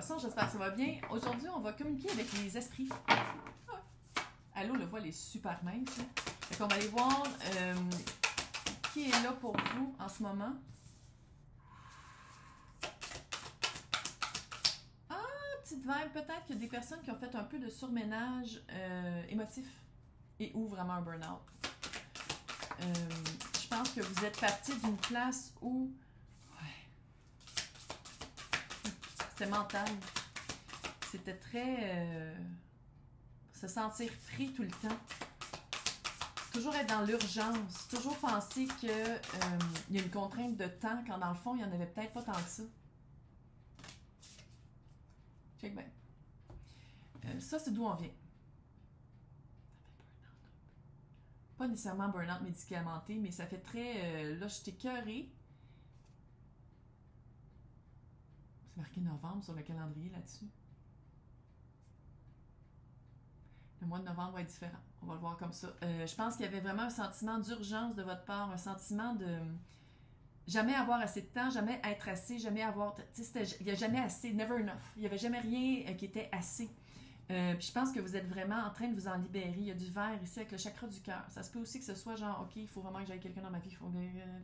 Poisson, j'espère que ça va bien. Aujourd'hui, on va communiquer avec les esprits. Allô, le voile est super mince. Fait qu'on va aller voir qui est là pour vous en ce moment. Ah, petite vibe, peut-être qu'il y a des personnes qui ont fait un peu de surménage émotif et ou vraiment un burn-out. Je pense que vous êtes parti d'une place où c'était mental. C'était très... se sentir pris tout le temps. Toujours être dans l'urgence. Toujours penser qu'il y a une contrainte de temps quand dans le fond, il n'y en avait peut-être pas tant que ça. Check bien. Ça, c'est d'où on vient. Pas nécessairement burn-out médicamenté, mais ça fait très... là, je t'ai écœurée. C'est marqué novembre sur le calendrier là-dessus. Le mois de novembre va être différent. On va le voir comme ça. Je pense qu'il y avait vraiment un sentiment d'urgence de votre part, un sentiment de jamais avoir assez de temps, jamais être assez, jamais avoir... Il n'y a jamais assez, never enough. Il n'y avait jamais rien qui était assez. Puis je pense que vous êtes vraiment en train de vous en libérer. Il y a du vert ici avec le chakra du cœur. Ça se peut aussi que ce soit genre, OK, il faut vraiment que j'aille quelqu'un dans ma vie, il faut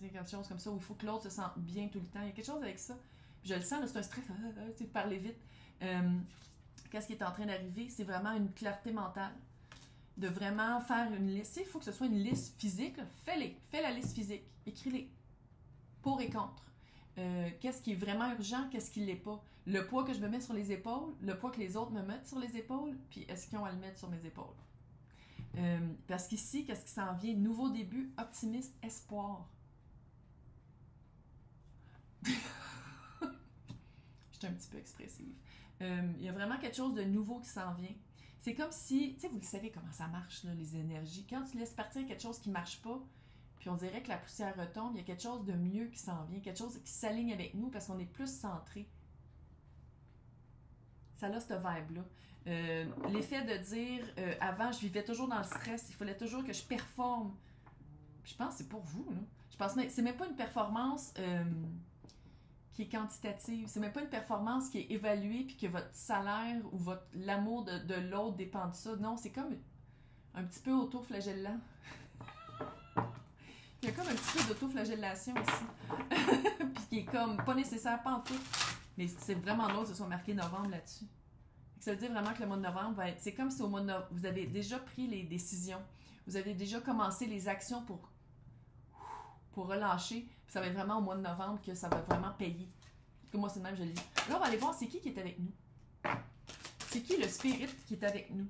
quelque chose comme ça, ou il faut que l'autre se sente bien tout le temps. Il y a quelque chose avec ça. Puis je le sens, c'est un stress, vous parlez vite. Qu'est-ce qui est en train d'arriver? C'est vraiment une clarté mentale. De vraiment faire une liste. Il faut que ce soit une liste physique. Fais-les. Fais la liste physique. Écris-les. Pour et contre. Qu'est-ce qui est vraiment urgent? Qu'est-ce qui ne l'est pas? Le poids que je me mets sur les épaules, le poids que les autres me mettent sur les épaules, puis est-ce qu'ils ont à le mettre sur mes épaules? Parce qu'ici, qu'est-ce qui s'en vient? Nouveau début, optimiste, espoir. J'étais un petit peu expressive. Il y a vraiment quelque chose de nouveau qui s'en vient. C'est comme si, tu sais, vous le savez comment ça marche, là, les énergies. Quand tu laisses partir quelque chose qui ne marche pas, puis on dirait que la poussière retombe, il y a quelque chose de mieux qui s'en vient, quelque chose qui s'aligne avec nous parce qu'on est plus centré. Ça a cette vibe-là. L'effet de dire, avant, je vivais toujours dans le stress, il fallait toujours que je performe. Puis je pense que c'est pour vous, là. Je pense que c'est même pas une performance... qui est quantitative. C'est même pas une performance qui est évaluée puis que votre salaire ou l'amour de l'autre dépend de ça. Non, c'est comme un petit peu auto-flagellant. Il y a comme un petit peu d'auto-flagellation ici. Puis qui est comme pas nécessaire, pas en tout. Mais c'est vraiment drôle que ce soit marqué novembre là-dessus. Ça veut dire vraiment que le mois de novembre va être... C'est comme si au mois de novembre, vous avez déjà pris les décisions. Vous avez déjà commencé les actions pour relâcher. Puis ça va être vraiment au mois de novembre que ça va vraiment payer. Comme moi, c'est le même, je le dis. Là, on va aller voir c'est qui est avec nous. C'est qui le spirit qui est avec nous?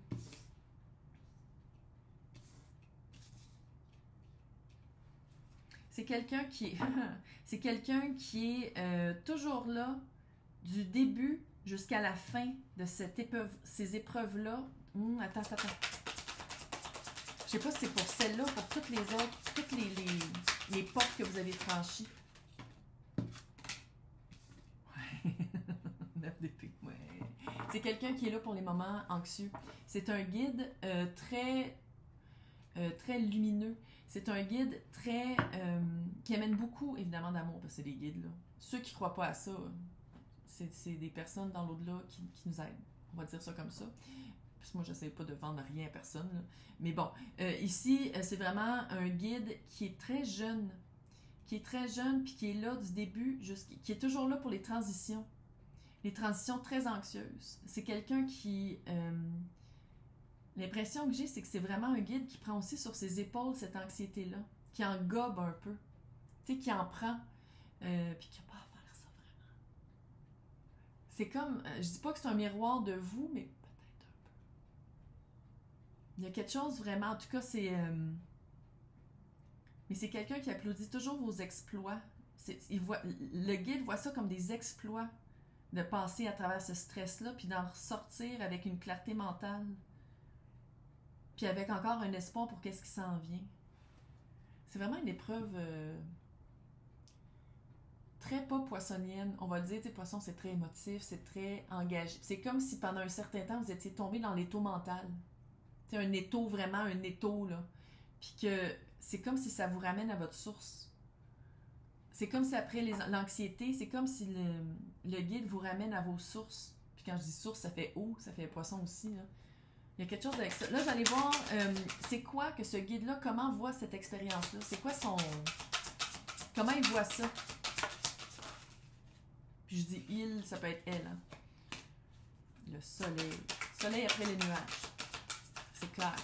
C'est quelqu'un qui est... c'est quelqu'un qui est toujours là du début jusqu'à la fin de ces épreuves-là. Attends. Je sais pas si c'est pour celle-là, pour toutes les autres, toutes les portes que vous avez franchies. Ouais. 9 d'épée, ouais. C'est quelqu'un qui est là pour les moments anxieux. C'est un guide très lumineux. C'est un guide qui amène beaucoup, évidemment, d'amour, parce que c'est des guides, là. Ceux qui ne croient pas à ça, c'est des personnes dans l'au-delà qui nous aident. On va dire ça comme ça. Puis moi, je n'essaie pas de vendre rien à personne, là. Mais bon, ici, c'est vraiment un guide qui est très jeune. Puis qui est là du début, qui est toujours là pour les transitions. Les transitions très anxieuses. C'est quelqu'un qui... l'impression que j'ai, c'est que c'est vraiment un guide qui prend aussi sur ses épaules cette anxiété-là, qui en gobe un peu, tu sais, qui en prend, puis qui n'a pas à faire ça vraiment. C'est comme, je dis pas que c'est un miroir de vous, mais peut-être un peu. Il y a quelque chose vraiment, en tout cas, c'est... mais c'est quelqu'un qui applaudit toujours vos exploits. Le guide voit ça comme des exploits, de passer à travers ce stress-là, puis d'en ressortir avec une clarté mentale. Puis avec encore un espoir pour qu'est-ce qui s'en vient. C'est vraiment une épreuve très pas poissonnienne. On va le dire, tu sais, poisson, c'est très émotif, c'est très engagé. C'est comme si pendant un certain temps, vous étiez tombé dans l'étau mental. Tu sais, un étau, vraiment un étau, là. Puis que c'est comme si ça vous ramène à votre source. C'est comme si après l'anxiété, c'est comme si le guide vous ramène à vos sources. Puis quand je dis source, ça fait eau, ça fait poisson aussi, là. Il y a quelque chose avec ça. Là, j'allais voir, c'est quoi que ce guide-là, comment voit cette expérience-là? C'est quoi son... Comment il voit ça? Puis je dis il, ça peut être elle, hein? Le soleil. Soleil après les nuages. C'est clair.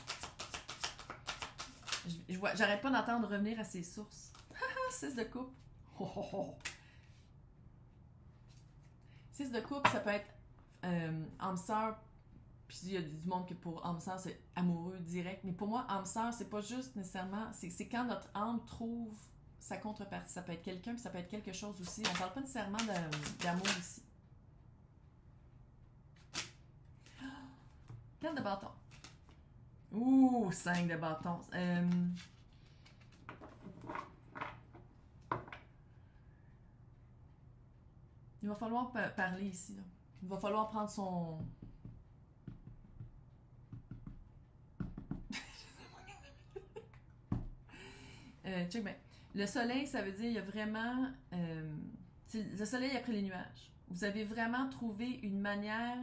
J'arrête pas d'entendre revenir à ses sources. 6 de coupe. 6 de coupe, ça peut être âme sœur. Puis il y a du monde que pour âme sœur, c'est amoureux direct. Mais pour moi, âme sœur, c'est pas juste nécessairement. C'est quand notre âme trouve sa contrepartie. Ça peut être quelqu'un, puis ça peut être quelque chose aussi. On parle pas nécessairement d'amour ici. 4 de bâton. Ouh, 5 de bâton. Il va falloir parler ici, là. Il va falloir prendre son... check bien. Le soleil, ça veut dire il y a vraiment... le soleil après les nuages. Vous avez vraiment trouvé une manière...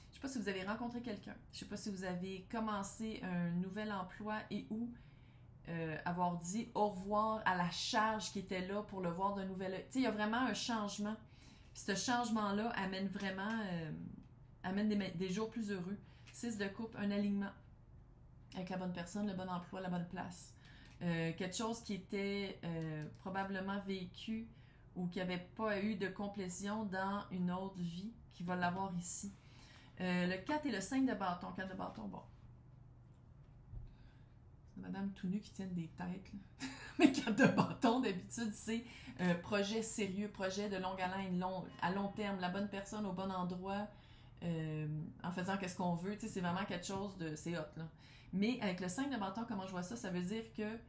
Je sais pas si vous avez rencontré quelqu'un. Je sais pas si vous avez commencé un nouvel emploi et ou avoir dit au revoir à la charge qui était là pour le voir d'un nouvel œil. Tu sais, il y a vraiment un changement. Puis ce changement-là amène vraiment... amène des jours plus heureux. 6 de coupe, un alignement avec la bonne personne, le bon emploi, la bonne place. Quelque chose qui était probablement vécu ou qui n'avait pas eu de complétion dans une autre vie, qui va l'avoir ici. Le 4 et le 5 de bâton. 4 de bâton, bon. C'est madame tout nue qui tient des têtes. Mais 4 de bâton, d'habitude, c'est projet sérieux, projet de longue haleine, à long terme, la bonne personne au bon endroit, en faisant qu'est-ce qu'on veut. Tu sais, c'est vraiment quelque chose de... C'est hot, là. Mais avec le 5 de bâton, comment je vois ça? Ça veut dire que, tu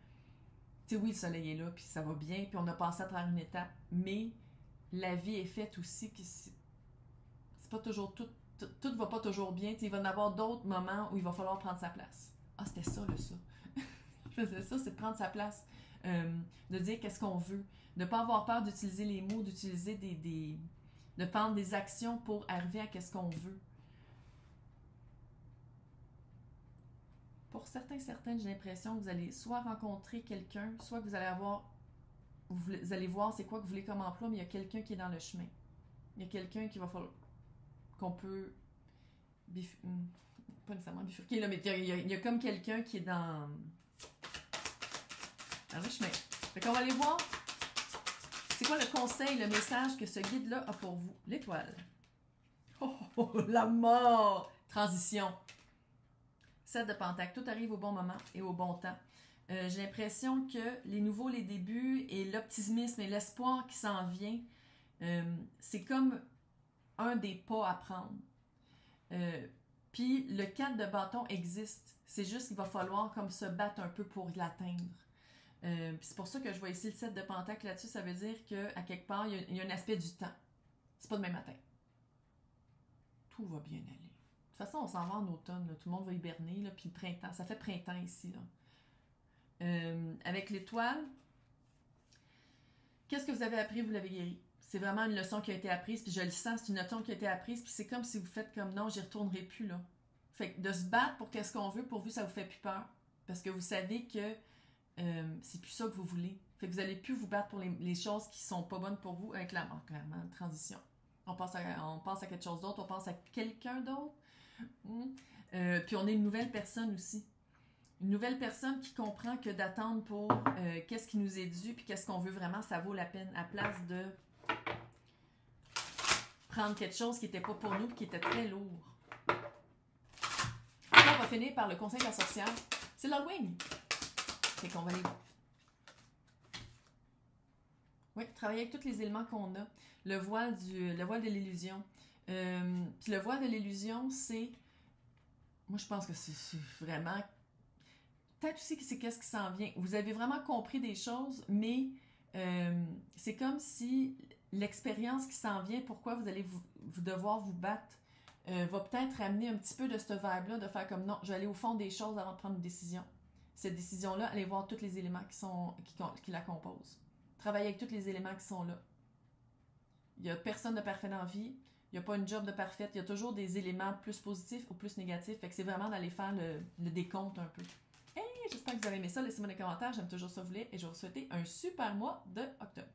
sais, oui, le soleil est là, puis ça va bien, puis on a passé à travers une étape, mais la vie est faite aussi, que c'est pas toujours tout va pas toujours bien. Tu sais, il va y en avoir d'autres moments où il va falloir prendre sa place. Ah, c'était ça, là, ça. Je faisais ça, c'est de prendre sa place, de dire qu'est-ce qu'on veut, de ne pas avoir peur d'utiliser les mots, d'utiliser de prendre des actions pour arriver à qu'est-ce qu'on veut. Pour certaines, j'ai l'impression que vous allez soit rencontrer quelqu'un, soit que vous allez voir c'est quoi que vous voulez comme emploi, mais il y a quelqu'un qui est dans le chemin. Il y a quelqu'un qui va falloir qu'on peut pas nécessairement bifurquer, là, mais il y a comme quelqu'un qui est dans le chemin. Fait qu'on va aller voir c'est quoi le conseil, le message que ce guide-là a pour vous. L'étoile. La mort! Transition. 7 de pentacle. Tout arrive au bon moment et au bon temps. J'ai l'impression que les nouveaux, les débuts et l'optimisme et l'espoir qui s'en vient, c'est comme un des pas à prendre. Puis le 4 de bâton existe. C'est juste qu'il va falloir comme se battre un peu pour l'atteindre. Puis c'est pour ça que je vois ici le 7 de pentacle là-dessus. Ça veut dire qu'à quelque part, il y a un aspect du temps. C'est pas demain matin. Tout va bien aller. De toute façon, on s'en va en automne. Là. Tout le monde va hiberner. Là, puis le printemps. Ça fait printemps ici. Là. Avec l'étoile, qu'est-ce que vous avez appris? Vous l'avez guéri. C'est vraiment une leçon qui a été apprise. Puis je le sens, c'est une leçon qui a été apprise. Puis c'est comme si vous faites comme non, j'y retournerai plus. Là. Fait que de se battre pour qu'est-ce qu'on veut, pour vous, ça vous fait plus peur. Parce que vous savez que c'est plus ça que vous voulez. Fait que vous n'allez plus vous battre pour les choses qui sont pas bonnes pour vous avec la mort, clairement, transition. On passe à quelque chose d'autre, on pense à quelqu'un d'autre. Puis on est une nouvelle personne aussi. Une nouvelle personne qui comprend que d'attendre pour qu'est-ce qui nous est dû puis qu'est-ce qu'on veut vraiment, ça vaut la peine à place de prendre quelque chose qui n'était pas pour nous et qui était très lourd. Là, on va finir par le conseil de la sorcière. C'est l'Halloween. Fait qu'on va aller... Oui, travailler avec tous les éléments qu'on a. Le voile de l'illusion. Puis le voile de l'illusion, c'est... Moi, je pense que c'est vraiment... Peut-être aussi que c'est qu'est-ce qui s'en vient. Vous avez vraiment compris des choses, mais c'est comme si l'expérience qui s'en vient, pourquoi vous allez vous devoir vous battre, va peut-être amener un petit peu de ce vibe-là, de faire comme non, je vais aller au fond des choses avant de prendre une décision. Cette décision-là, allez voir tous les éléments qui la composent. Travaillez avec tous les éléments qui sont là. Il n'y a personne de parfait dans la vie. Il n'y a pas une job de parfaite. Il y a toujours des éléments plus positifs ou plus négatifs. Fait que c'est vraiment d'aller faire le décompte un peu. Hey, j'espère que vous avez aimé ça. Laissez-moi des commentaires. J'aime toujours ça vous lire. Et je vais vous souhaiter un super mois de octobre.